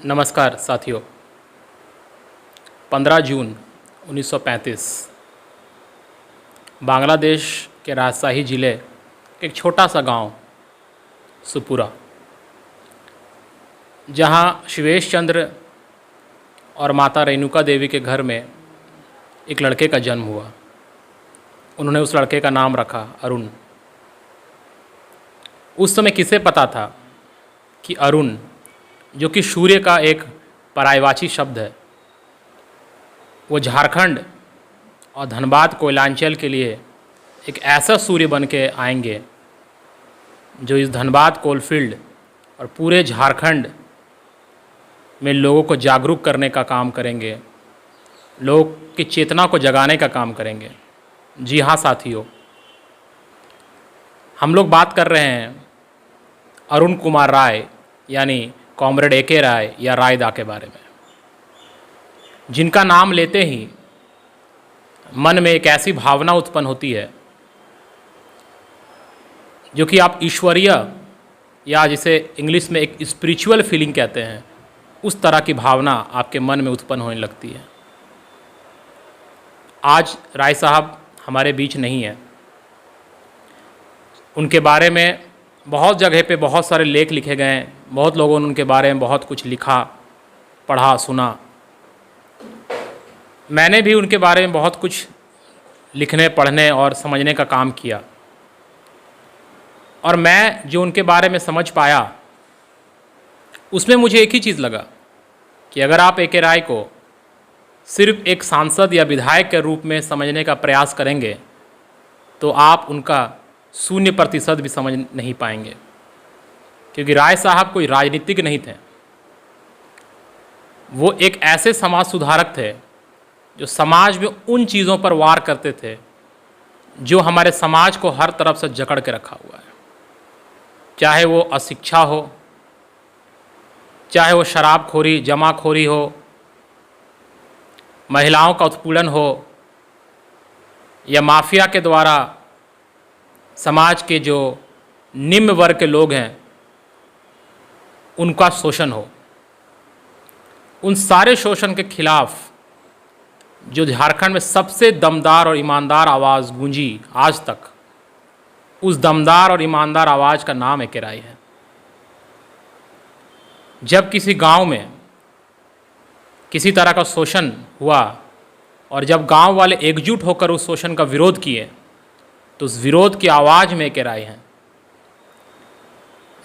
नमस्कार साथियों। 15 जून 1935 बांग्लादेश के राजशाही ज़िले के एक छोटा सा गांव सुपुरा, जहां शिवेश चंद्र और माता रेणुका देवी के घर में एक लड़के का जन्म हुआ। उन्होंने उस लड़के का नाम रखा अरुण। उस समय किसे पता था कि अरुण, जो कि सूर्य का एक पर्यायवाची शब्द है, वो झारखंड और धनबाद कोयलांचल के लिए एक ऐसा सूर्य बन के आएंगे जो इस धनबाद कोलफील्ड और पूरे झारखंड में लोगों को जागरूक करने का काम करेंगे, लोग की चेतना को जगाने का काम करेंगे। जी हाँ साथियों, हम लोग बात कर रहे हैं अरुण कुमार राय यानी कॉमरेड ए.के. राय या रायदा के बारे में, जिनका नाम लेते ही मन में एक ऐसी भावना उत्पन्न होती है जो कि आप ईश्वरीय या जिसे इंग्लिश में एक स्पिरिचुअल फीलिंग कहते हैं, उस तरह की भावना आपके मन में उत्पन्न होने लगती है। आज राय साहब हमारे बीच नहीं है। उनके बारे में बहुत जगह पे बहुत सारे लेख लिखे गए हैं, बहुत लोगों ने उनके बारे में बहुत कुछ लिखा, पढ़ा, सुना। मैंने भी उनके बारे में बहुत कुछ लिखने, पढ़ने और समझने का काम किया। और मैं जो उनके बारे में समझ पाया, उसमें मुझे एक ही चीज़ लगा कि अगर आप ए.के. राय को सिर्फ एक सांसद या विधायक के रूप में समझने का प्रयास करेंगे तो आप उनका 0% भी समझ नहीं पाएंगे, क्योंकि राय साहब कोई राजनीतिक नहीं थे। वो एक ऐसे समाज सुधारक थे जो समाज में उन चीज़ों पर वार करते थे जो हमारे समाज को हर तरफ से जकड़ के रखा हुआ है, चाहे वो अशिक्षा हो, चाहे वो शराबखोरी, जमाखोरी हो, महिलाओं का उत्पीड़न हो, या माफिया के द्वारा समाज के जो निम्न वर्ग के लोग हैं उनका शोषण हो। उन सारे शोषण के खिलाफ जो झारखंड में सबसे दमदार और ईमानदार आवाज़ गूंजी आज तक, उस दमदार और ईमानदार आवाज़ का नाम ए.के. राय है। जब किसी गांव में किसी तरह का शोषण हुआ और जब गांव वाले एकजुट होकर उस शोषण का विरोध किए, तो उस विरोध की आवाज़ में ए.के. राय हैं।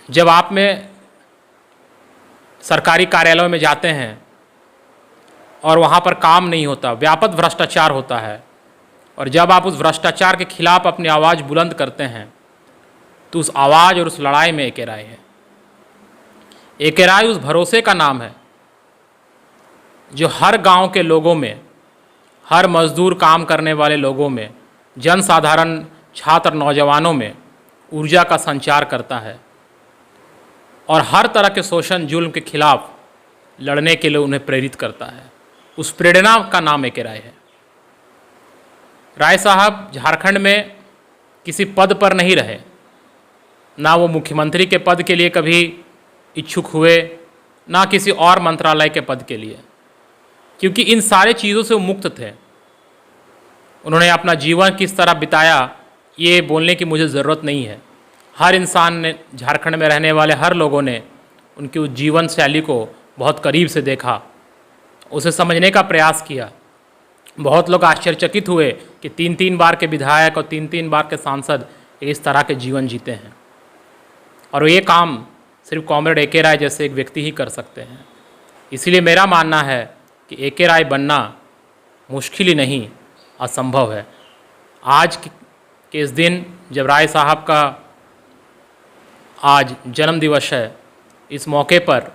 जब आप में सरकारी कार्यालयों में जाते हैं और वहाँ पर काम नहीं होता, व्यापक भ्रष्टाचार होता है, और जब आप उस भ्रष्टाचार के खिलाफ अपनी आवाज़ बुलंद करते हैं, तो उस आवाज़ और उस लड़ाई में ए.के. राय है। ए.के. राय उस भरोसे का नाम है जो हर गांव के लोगों में, हर मजदूर काम करने वाले लोगों में, जनसाधारण, छात्र, नौजवानों में ऊर्जा का संचार करता है और हर तरह के शोषण, जुल्म के खिलाफ लड़ने के लिए उन्हें प्रेरित करता है। उस प्रेरणा का नाम ए.के. राय है। राय साहब झारखंड में किसी पद पर नहीं रहे, ना वो मुख्यमंत्री के पद के लिए कभी इच्छुक हुए, ना किसी और मंत्रालय के पद के लिए, क्योंकि इन सारे चीज़ों से वो मुक्त थे। उन्होंने अपना जीवन किस तरह बिताया ये बोलने की मुझे ज़रूरत नहीं है। हर इंसान ने, झारखंड में रहने वाले हर लोगों ने उनकी उस जीवन शैली को बहुत करीब से देखा, उसे समझने का प्रयास किया। बहुत लोग आश्चर्यचकित हुए कि 3-3 बार के विधायक और 3-3 बार के सांसद इस तरह के जीवन जीते हैं, और ये काम सिर्फ कॉमरेड ए.के. राय जैसे एक व्यक्ति ही कर सकते हैं। इसलिए मेरा मानना है कि ए.के. राय बनना मुश्किल ही नहीं, असंभव है। आज के इस दिन जब राय साहब का आज जन्म दिवस है, इस मौके पर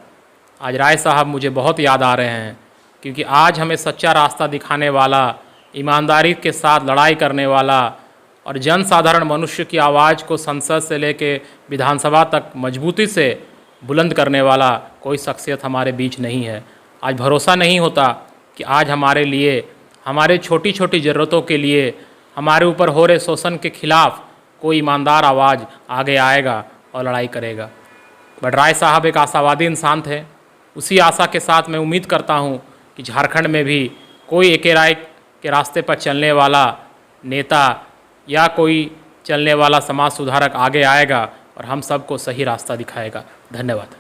आज राय साहब मुझे बहुत याद आ रहे हैं, क्योंकि आज हमें सच्चा रास्ता दिखाने वाला, ईमानदारी के साथ लड़ाई करने वाला और जनसाधारण मनुष्य की आवाज़ को संसद से लेके विधानसभा तक मजबूती से बुलंद करने वाला कोई शख्सियत हमारे बीच नहीं है। आज भरोसा नहीं होता कि आज हमारे लिए, हमारे छोटी छोटी ज़रूरतों के लिए, हमारे ऊपर हो रहे शोषण के खिलाफ कोई ईमानदार आवाज़ आगे आएगा और लड़ाई करेगा। बट राय साहब एक आशावादी इंसान थे। उसी आशा के साथ मैं उम्मीद करता हूँ कि झारखंड में भी कोई एके राय के रास्ते पर चलने वाला नेता या कोई चलने वाला समाज सुधारक आगे आएगा और हम सबको सही रास्ता दिखाएगा। धन्यवाद।